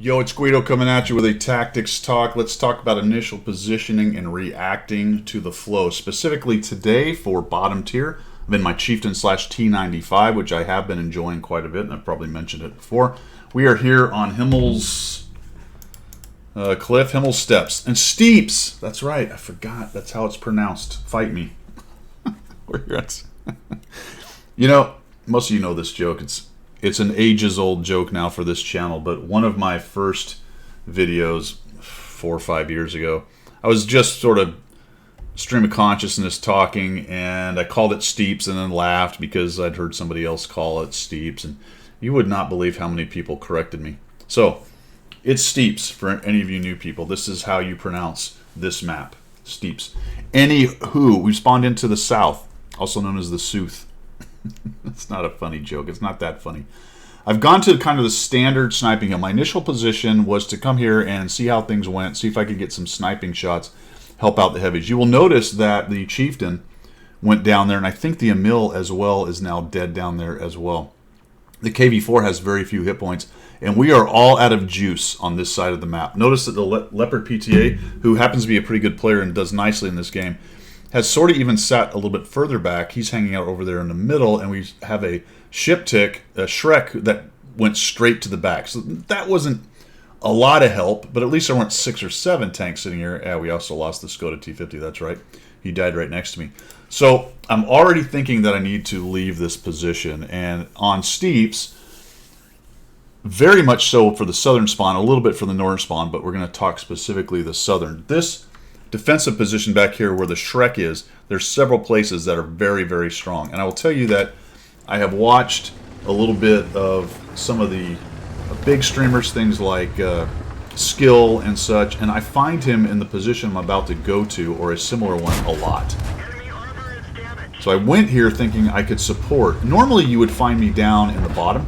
Yo, it's Guido coming at you with a tactics talk. Let's talk about initial positioning and reacting to the flow. Specifically today for bottom tier, I'm in my Chieftain slash T95, which I have been enjoying quite a bit, and I've probably mentioned it before. We are here on Himmel's Cliff, Himmel's Steps, and Steeps. That's right, I forgot. That's how it's pronounced. Fight me. You know, most of you know this joke. It's an ages-old joke now for this channel, but one of my first videos 4 or 5 years ago, I was just sort of stream of consciousness talking, and I called it Steeps and then laughed because I'd heard somebody else call it Steeps, and you would not believe how many people corrected me. So, it's Steeps for any of you new people. This is how you pronounce this map, Steeps. Anywho, we spawned into the south, also known as the Sooth. It's not a funny joke. It's not that funny. I've gone to kind of the standard sniping hill. My initial position was to come here and see how things went, see if I could get some sniping shots, help out the heavies. You will notice that the Chieftain went down there, and I think the Emil as well is now dead down there as well. The KV-4 has very few hit points, and we are all out of juice on this side of the map. Notice that the Leopard PTA, who happens to be a pretty good player and does nicely in this game, has sort of even sat a little bit further back. He's hanging out over there in the middle, and we have a ship tick, a Shrek, that went straight to the back. So that wasn't a lot of help, but at least there weren't 6 or 7 tanks sitting here. Yeah, we also lost the Skoda T50, that's right. He died right next to me. So I'm already thinking that I need to leave this position, and on Steeps, very much so for the southern spawn, a little bit for the northern spawn, but we're going to talk specifically the southern. This defensive position back here where the Shrek is, there's several places that are very, very strong. And I will tell you that I have watched a little bit of some of the big streamers, things like Skill and such, and I find him in the position I'm about to go to, or a similar one, a lot. So I went here thinking I could support. Normally you would find me down in the bottom.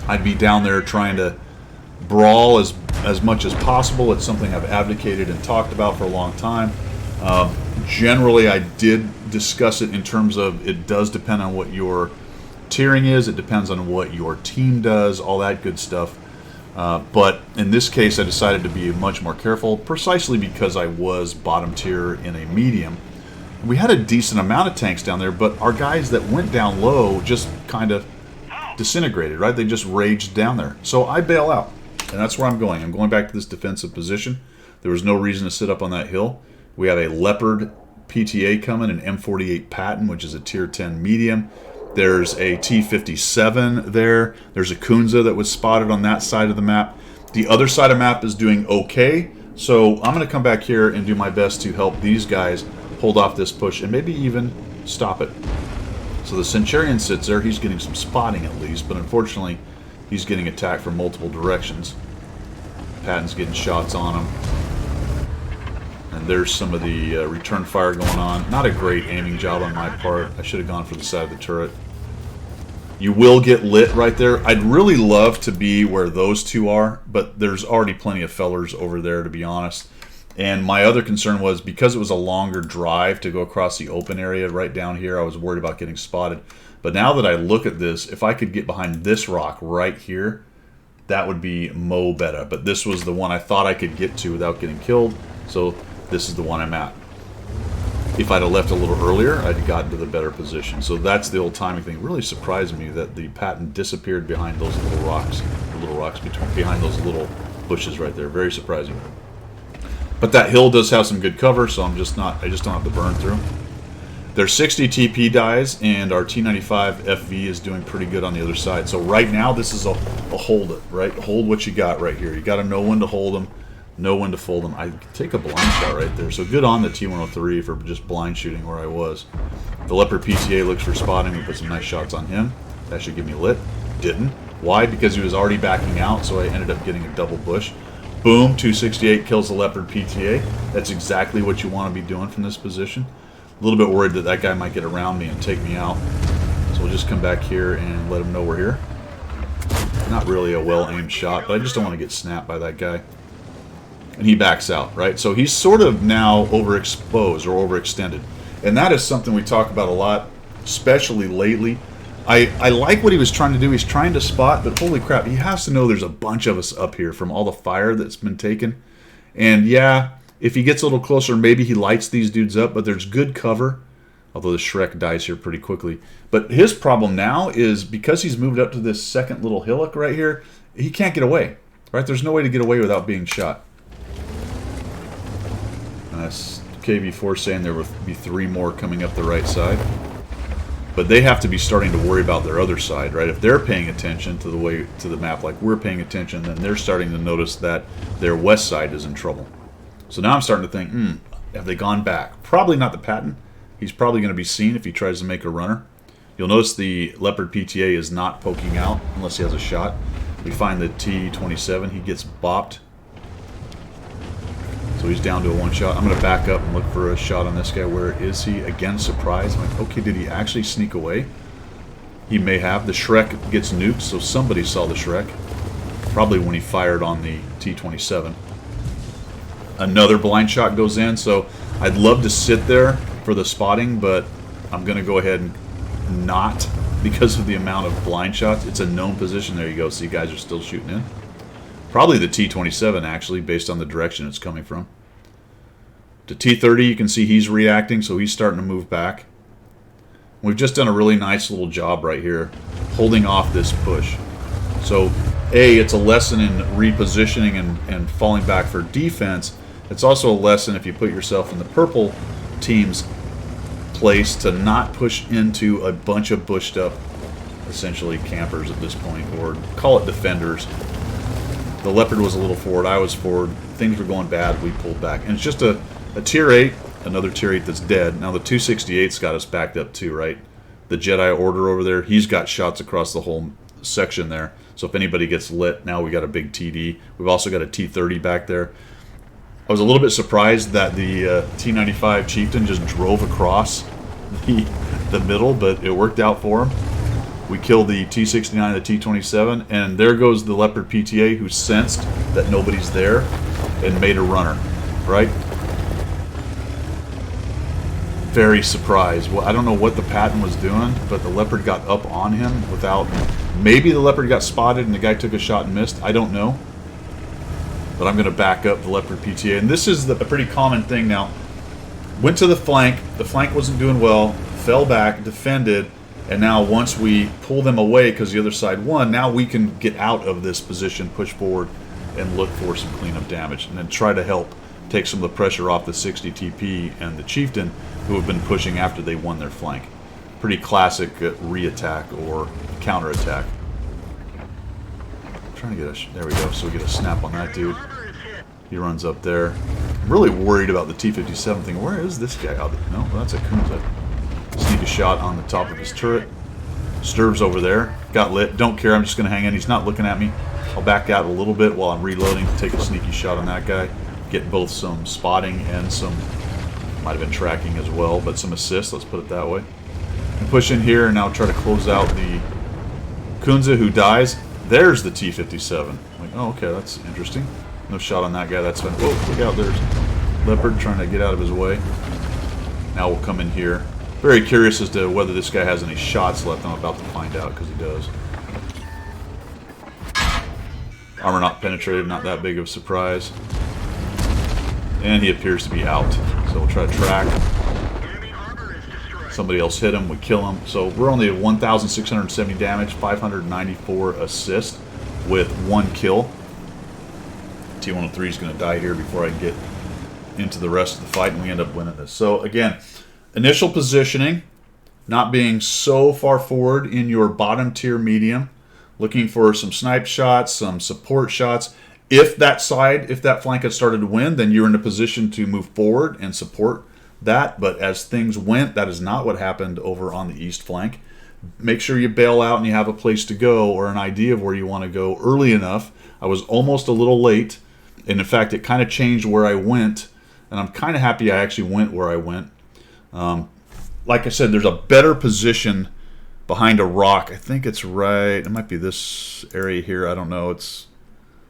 I'd be down there trying to brawl as much as possible. It's something I've advocated and talked about for a long time. Generally, I did discuss it in terms of it does depend on what your tiering is. It depends on what your team does, all that good stuff. But in this case, I decided to be much more careful, precisely because I was bottom tier in a medium. We had a decent amount of tanks down there, but our guys that went down low just kind of disintegrated, right? They just raged down there. So I bail out. And that's where I'm going. I'm going back to this defensive position. There was no reason to sit up on that hill. We have a Leopard PTA coming, an M48 Patton, which is a tier 10 medium. There's a T57 there. There's a Kunza that was spotted on that side of the map. The other side of the map is doing okay. So I'm going to come back here and do my best to help these guys hold off this push and maybe even stop it. So the Centurion sits there. He's getting some spotting at least, but unfortunately he's getting attacked from multiple directions. Patton's getting shots on him. And there's some of the return fire going on. Not a great aiming job on my part. I should have gone for the side of the turret. You will get lit right there. I'd really love to be where those two are, but there's already plenty of fellers over there, to be honest. And my other concern was, because it was a longer drive to go across the open area right down here, I was worried about getting spotted. But now that I look at this, if I could get behind this rock right here, that would be mo better. But this was the one I thought I could get to without getting killed, so this is the one I'm at. If I'd have left a little earlier, I'd have gotten to the better position. So that's the old timing thing. It really surprised me that the Patton disappeared behind those little rocks. Behind those little bushes right there. Very surprising. But that hill does have some good cover, so I just don't have to burn through. There's 60 TP dies, and our T95 FV is doing pretty good on the other side. So right now, this is a hold it, right? Hold what you got right here. You got to know when to hold them, know when to fold them. I take a blind shot right there. So good on the T103 for just blind shooting where I was. The Leopard PTA looks for spotting. We put some nice shots on him. That should get me lit. Didn't. Why? Because he was already backing out, so I ended up getting a double bush. Boom, 268 kills the Leopard PTA. That's exactly what you want to be doing from this position. A little bit worried that that guy might get around me and take me out. So we'll just come back here and let him know we're here. Not really a well-aimed shot, but I just don't want to get snapped by that guy. And he backs out, right? So he's sort of now overexposed or overextended. And that is something we talk about a lot, especially lately. I like what he was trying to do. He's trying to spot, but holy crap, he has to know there's a bunch of us up here from all the fire that's been taken. And yeah, if he gets a little closer, maybe he lights these dudes up, but there's good cover. Although the Shrek dies here pretty quickly. But his problem now is because he's moved up to this second little hillock right here, he can't get away. Right? There's no way to get away without being shot. And that's KV4 saying there will be 3 more coming up the right side. But they have to be starting to worry about their other side, right? If they're paying attention to the map like we're paying attention, then they're starting to notice that their west side is in trouble. So now I'm starting to think, have they gone back? Probably not the Patton. He's probably going to be seen if he tries to make a runner. You'll notice the Leopard PTA is not poking out unless he has a shot. We find the T-27. He gets bopped. So he's down to a 1 shot. I'm going to back up and look for a shot on this guy. Where is he? Again, surprise. I'm like, okay, did he actually sneak away? He may have. The Shrek gets nuked, so somebody saw the Shrek. Probably when he fired on the T-27. Another blind shot goes in, so I'd love to sit there for the spotting, but I'm going to go ahead and not because of the amount of blind shots. It's a known position. There you go. See, guys are still shooting in. Probably the T-27, actually, based on the direction it's coming from. To T-30, you can see he's reacting, so he's starting to move back. We've just done a really nice little job right here, holding off this push. So, A, it's a lesson in repositioning and falling back for defense. It's also a lesson if you put yourself in the purple team's place to not push into a bunch of bushed up, essentially campers at this point, or call it defenders. The Leopard was a little forward, I was forward, things were going bad, we pulled back. And it's just a tier 8, another tier 8 that's dead. Now the 268's got us backed up too, right? The Jedi Order over there, he's got shots across the whole section there. So if anybody gets lit, now we got a big TD. We've also got a T-30 back there. I was a little bit surprised that the T-95 Chieftain just drove across the middle, but it worked out for him. We killed the T-69 and the T-27, and there goes the Leopard PTA who sensed that nobody's there and made a runner, right? Very surprised. Well, I don't know what the Patton was doing, but the Leopard got up on him without... Maybe the Leopard got spotted and the guy took a shot and missed. I don't know. But I'm going to back up the Leopard PTA. And this is a pretty common thing now. Went to the flank wasn't doing well, fell back, defended, and now once we pull them away because the other side won, now we can get out of this position, push forward, and look for some cleanup damage, and then try to help take some of the pressure off the 60 TP and the Chieftain, who have been pushing after they won their flank. Pretty classic re-attack or counter-attack. Trying to get there we go, so we get a snap on that dude. He runs up there. I'm really worried about the T-57 thing. Where is this guy? Oh, no, that's a Kunze. Sneak a shot on the top of his turret. Sturv's over there. Got lit. Don't care. I'm just going to hang in. He's not looking at me. I'll back out a little bit while I'm reloading. Take a sneaky shot on that guy. Get both some spotting and some... Might have been tracking as well, but some assists. Let's put it that way. And push in here and now try to close out the Kunze who dies. There's the T-57. Like, oh, okay, that's interesting. No shot on that guy. That's fine. Whoa, look out. There's Leopard trying to get out of his way. Now we'll come in here. Very curious as to whether this guy has any shots left. I'm about to find out because he does. Armor not penetrated. Not that big of a surprise. And he appears to be out. So we'll try to track. Somebody else hit him. We kill him. So we're only at 1,670 damage, 594 assist with 1 kill. T-103 is going to die here before I get into the rest of the fight, and we end up winning this. So again, initial positioning, not being so far forward in your bottom tier medium, looking for some snipe shots, some support shots. If that flank had started to win, then you're in a position to move forward and support that. But as things went, that is not what happened over on the east flank. Make sure you bail out and you have a place to go or an idea of where you want to go early enough. I was almost a little late, and in fact, it kind of changed where I went, and I'm kind of happy I actually went where I went. Like I said, there's a better position behind a rock. I think it's right. It might be this area here. I don't know.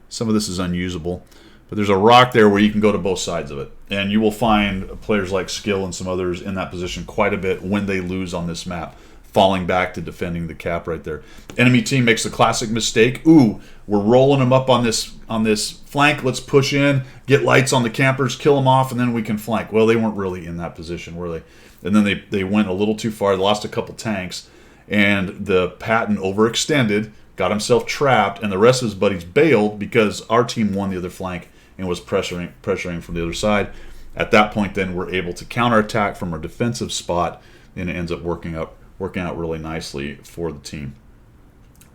Some of this is unusable. But there's a rock there where you can go to both sides of it. And you will find players like Skill and some others in that position quite a bit when they lose on this map. falling back to defending the cap right there. Enemy team makes the classic mistake. Ooh, we're rolling them up on this flank. Let's push in, get lights on the campers, kill them off, and then we can flank. Well, they weren't really in that position, were they? And then they went a little too far. They lost a couple tanks, and the Patton overextended, got himself trapped, and the rest of his buddies bailed because our team won the other flank and was pressuring from the other side. At that point, then we're able to counterattack from our defensive spot, and it ends up working out really nicely for the team.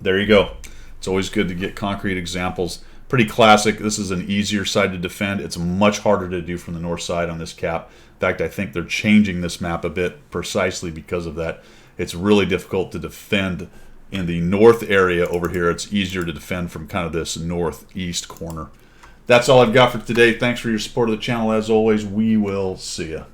There you go. It's always good to get concrete examples. Pretty classic. This is an easier side to defend. It's much harder to do from the north side on this cap. In fact, I think they're changing this map a bit precisely because of that. It's really difficult to defend in the north area over here. It's easier to defend from kind of this northeast corner. That's all I've got for today. Thanks for your support of the channel. As always, we will see you.